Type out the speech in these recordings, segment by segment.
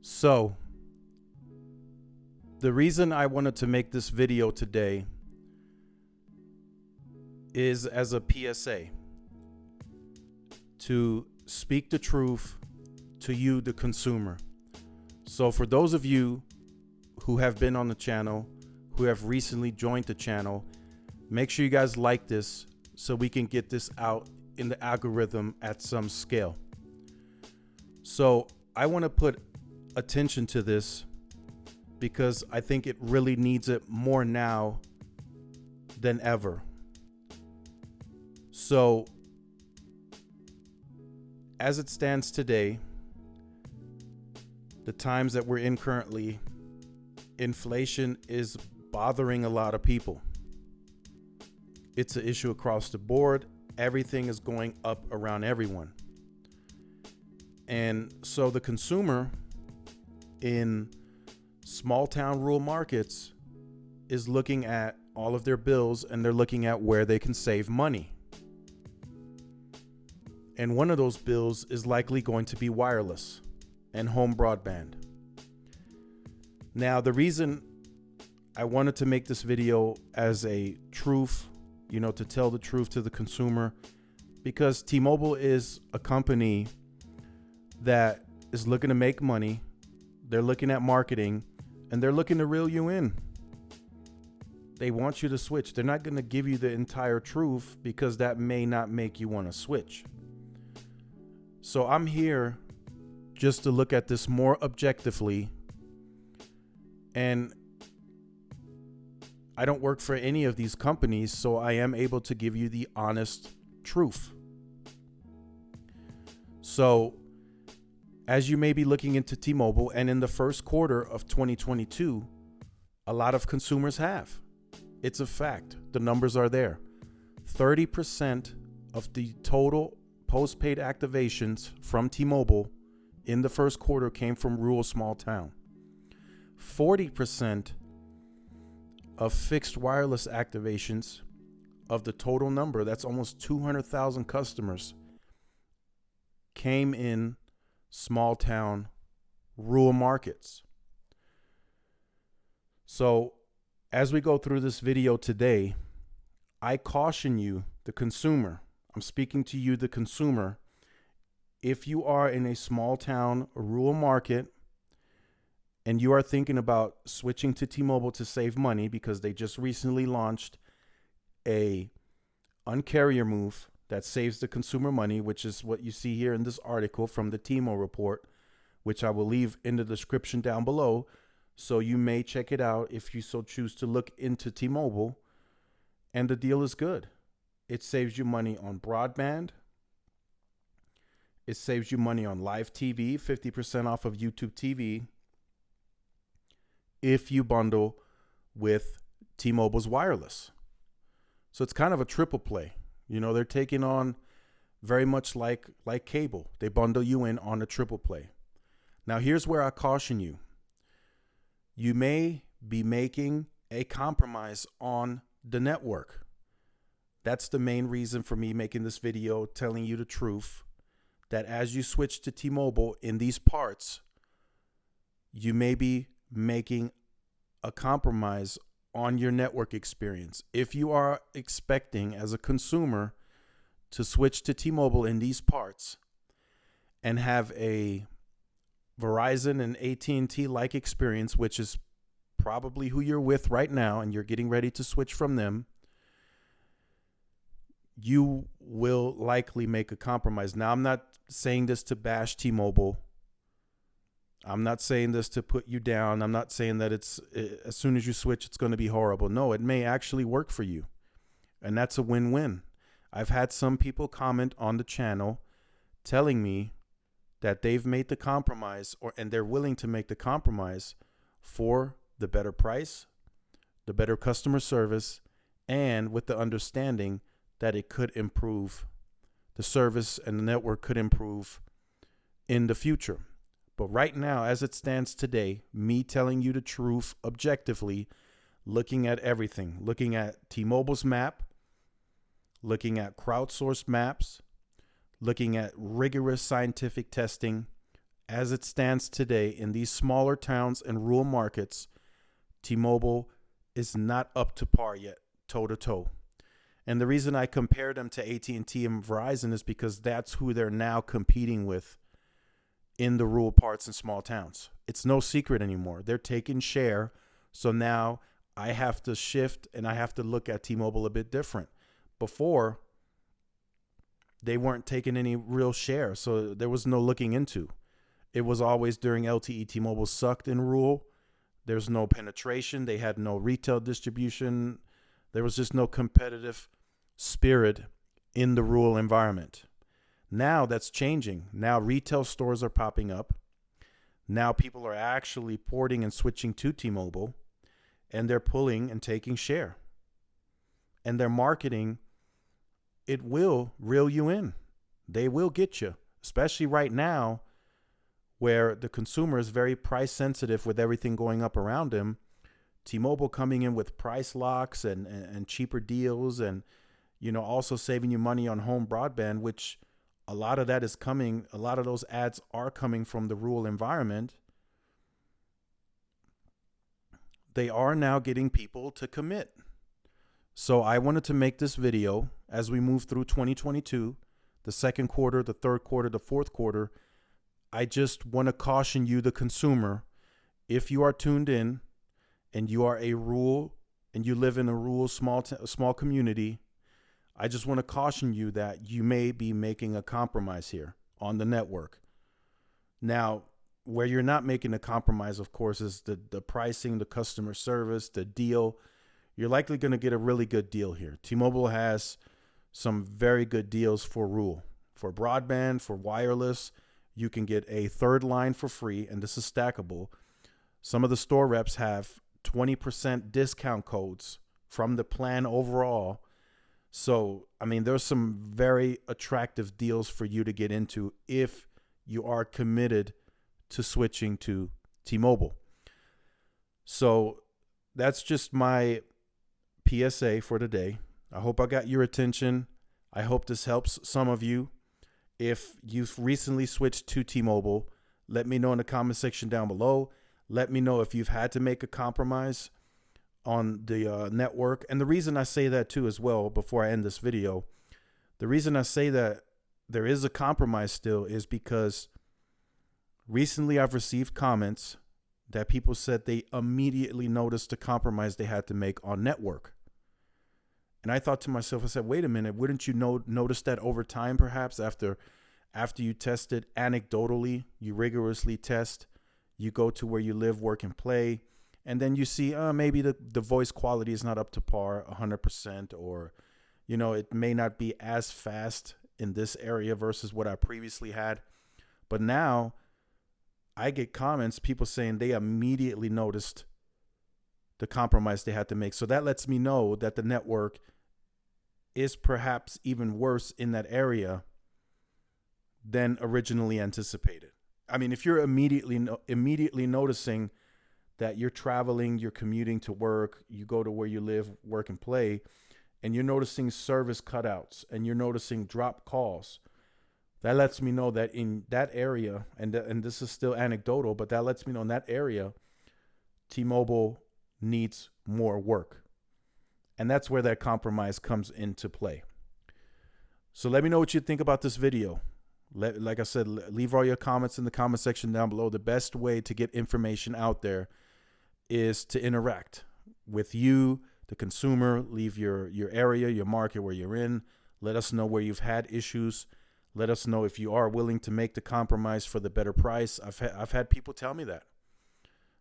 So, the reason I wanted to make this video today is as a PSA to speak the truth to you, the consumer. So, for those of you who have been on the channel, who have recently joined the channel, make sure you guys like this so we can get this out in the algorithm at some scale. So, I want to put attention to this because I think it really needs it more now than ever. So, as it stands today, the times that we're in currently, inflation is bothering a lot of people. It's an issue across the board. Everything is going up around everyone. And so the consumer in small town rural markets is looking at all of their bills and they're looking at where they can save money. And one of those bills is likely going to be wireless and home broadband. Now, the reason I wanted to make this video as a truth, to tell the truth to the consumer, because T-Mobile is a company that is looking to make money. They're looking at marketing and they're looking to reel you in. They want you to switch. They're not going to give you the entire truth because that may not make you want to switch. So I'm here just to look at this more objectively. And I don't work for any of these companies, so I am able to give you the honest truth. So, as you may be looking into T-Mobile, and in the first quarter of 2022, a lot of consumers have. It's a fact. The numbers are there. 30% of the total postpaid activations from T-Mobile in the first quarter came from rural small town. 40% of fixed wireless activations of the total number, that's almost 200,000 customers, came in small town rural markets. So as we go through this video today, I caution you, the consumer. I'm speaking to you, the consumer. If you are in a small town, a rural market, and you are thinking about switching to T-Mobile to save money because they just recently launched a Un-carrier move that saves the consumer money, which is what you see here in this article from the T-Mobile report, which I will leave in the description down below. So you may check it out if you so choose to look into T-Mobile. And the deal is good. It saves you money on broadband. It saves you money on live TV, 50% off of YouTube TV, if you bundle with T-Mobile's wireless. So it's kind of a triple play. They're taking on very much like cable. They bundle you in on a triple play. Now, here's where I caution you. You may be making a compromise on the network. That's the main reason for me making this video, telling you the truth, that as you switch to T-Mobile in these parts, you may be making a compromise on your network experience. If you are expecting as a consumer to switch to T-Mobile in these parts and have a Verizon and AT&T like experience, which is probably who you're with right now, and you're getting ready to switch from them, you will likely make a compromise. Now, I'm not saying this to bash T-Mobile. I'm not saying this to put you down. I'm not saying that it's as soon as you switch, it's going to be horrible. No, it may actually work for you. And that's a win-win. I've had some people comment on the channel telling me that they've made the compromise and they're willing to make the compromise for the better price, the better customer service, and with the understanding that it could improve the service and the network could improve in the future. But right now, as it stands today, me telling you the truth objectively, looking at everything, looking at T-Mobile's map, looking at crowdsourced maps, looking at rigorous scientific testing, as it stands today in these smaller towns and rural markets, T-Mobile is not up to par yet, toe to toe. And the reason I compare them to AT&T and Verizon is because that's who they're now competing with in the rural parts and small towns. It's no secret anymore. They're taking share. So now I have to shift and I have to look at T-Mobile a bit different. Before, they weren't taking any real share, so there was no looking into. It was always during LTE, T-Mobile sucked in rural. There's no penetration. They had no retail distribution. There was just no competitive spirit in the rural environment. Now that's changing. Now retail stores are popping up. Now people are actually porting and switching to T-Mobile, and they're pulling and taking share. And their marketing, it will reel you in. They will get you, especially right now where the consumer is very price sensitive with everything going up around him. T-Mobile coming in with price locks and cheaper deals, and also saving you money on home broadband, which a lot of that is coming. A lot of those ads are coming from the rural environment. They are now getting people to commit. So I wanted to make this video as we move through 2022, the second quarter, the third quarter, the fourth quarter. I just want to caution you, the consumer, if you are tuned in and you are and you live in a rural small community, I just want to caution you that you may be making a compromise here on the network. Now, where you're not making a compromise, of course, is the pricing, the customer service, the deal. You're likely going to get a really good deal here. T-Mobile has some very good deals for rural, for broadband, for wireless. You can get a third line for free, and this is stackable. Some of the store reps have 20% discount codes from the plan overall. So, there's some very attractive deals for you to get into if you are committed to switching to T-Mobile. So that's just my PSA for today. I hope I got your attention. I hope this helps some of you. If you've recently switched to T-Mobile, let me know in the comment section down below. Let me know if you've had to make a compromise on the network. And the reason I say that too as well, before I end this video, the reason I say that there is a compromise still is because recently I've received comments that people said they immediately noticed the compromise they had to make on network. And I thought to myself, I said, wait a minute, wouldn't you notice that over time, perhaps after you test it anecdotally, you rigorously test, you go to where you live, work, and play, and then you see maybe the voice quality is not up to par 100%, or, it may not be as fast in this area versus what I previously had. But now I get comments, people saying they immediately noticed the compromise they had to make. So that lets me know that the network is perhaps even worse in that area than originally anticipated. If you're immediately noticing that you're traveling, you're commuting to work, you go to where you live, work, and play, and you're noticing service cutouts and you're noticing drop calls, that lets me know that in that area, and this is still anecdotal, but that lets me know in that area, T-Mobile needs more work. And that's where that compromise comes into play. So let me know what you think about this video. Like I said, leave all your comments in the comment section down below. The best way to get information out there is to interact with you, the consumer. Leave your area, your market where you're in. Let us know where you've had issues. Let us know if you are willing to make the compromise for the better price. I've had people tell me that.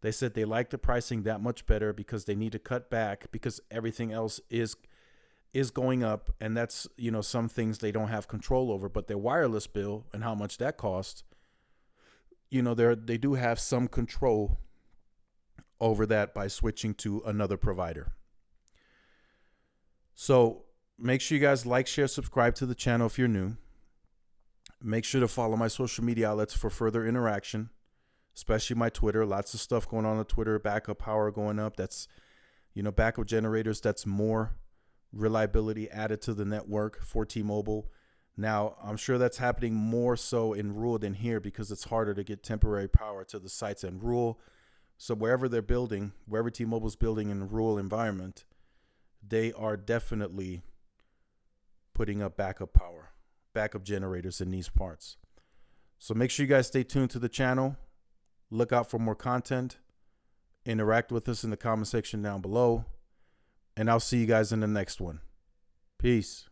They said they like the pricing that much better because they need to cut back because everything else is going up, and that's, some things they don't have control over, but their wireless bill and how much that costs, they do have some control over that by switching to another provider. So make sure you guys like, share, subscribe to the channel if you're new. Make sure to follow my social media outlets for further interaction, especially my Twitter. Lots of stuff going on Twitter. Backup power going up. That's, backup generators. That's more reliability added to the network for T-Mobile. Now, I'm sure that's happening more so in rural than here because it's harder to get temporary power to the sites in rural. So wherever they're building, wherever T-Mobile's building in a rural environment, they are definitely putting up backup power, backup generators in these parts. So make sure you guys stay tuned to the channel. Look out for more content. Interact with us in the comment section down below. And I'll see you guys in the next one. Peace.